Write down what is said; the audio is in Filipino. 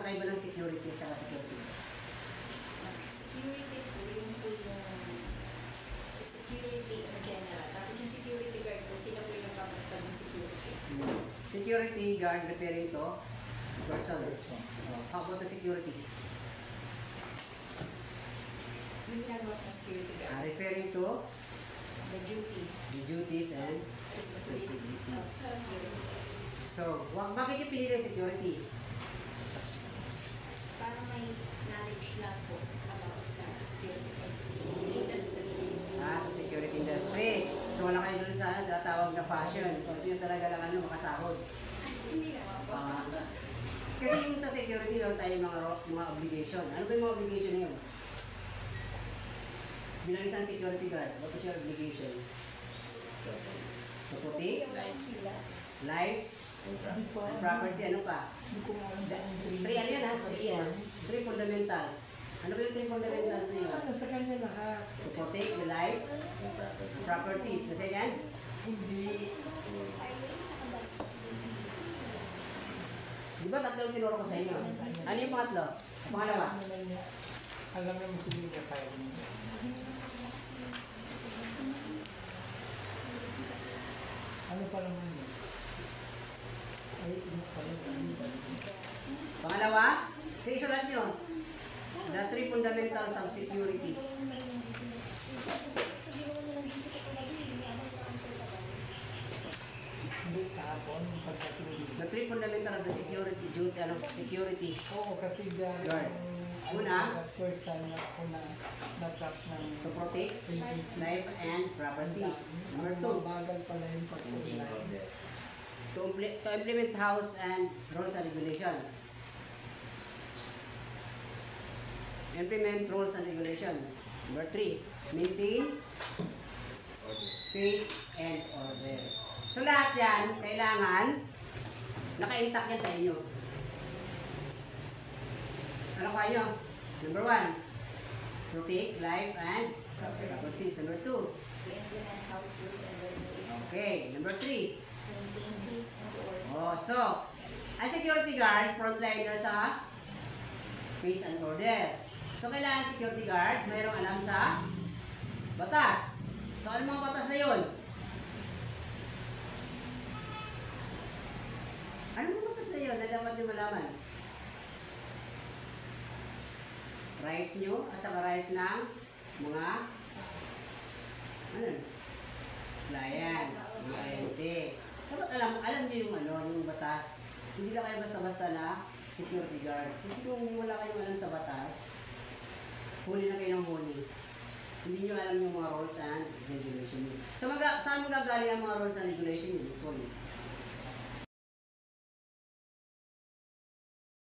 pagkakaiba ng security at saka security? Security po, yung po yung security in general. Tapos yung security guard po, sila po yung kapatid ng security. Security guard referring to person. How about the security? Yung ginagawa ng security guard. Referring to The duty. the duties and Responsibilities of security. so, bakit yung pinili yung security? Para may knowledge lang po about sa security industry. Sa security industry. So, wala kayo dun sa tawag na fashion. Kasi yun talaga lang makasahod. Hindi naman po. Kasi yung sa security lang tayo mga obligation. Ano ba yung mga obligation na yun? Bilang isang security guard, what is your obligation? To protect life and property. Ano pa? Three ano yan ha? Three fundamentals. Ano ba yung three fundamentals na yun? Sa kanya lahat. To protect the life and properties. Kasi yan? Hindi. Di ba tatlo yung tinuro ko sa inyo? Ano yung pangatlo? Pangalawa? Alam naman siguro ka tayo. Ano pa naman yun? Ay, ano pa Pangalawa? Sige, sulat nyo. The three fundamentals of security. Hindi kahapon, pagkatulog. The three fundamentals of the security duty, security. Oo, kasi dyan, Guard. Una? first time na ako na-trap ng To protect life and properties. Number two, bagal pala yung pagkukulay. to implement house and rules and regulation. Implement rules and regulation. Number three, maintain peace and order. So lahat yan, kailangan naka-intact yan sa inyo. Ano kayo? Number one, protect life and properties. Number two, To implement house rules and regulations. okay. Number three, Maintain peace and order. so, ang security guard, frontliner sa peace and order. So, kailangan security guard, mayroong alam sa batas. So, ano mga batas na yun? Ano mga batas na yun na dapat nyo malaman? Rights nyo at saka rights ng mga clients, mga ente. Dapat alam nyo yung batas. Hindi lang kayo basta-basta na security guard. Kasi kung wala kayong alam sa batas, huli na kayo ng huli. Hindi nyo alam yung mga rules and regulation nyo. So, saan magagaling ang mga rules and regulation nyo? Sorry.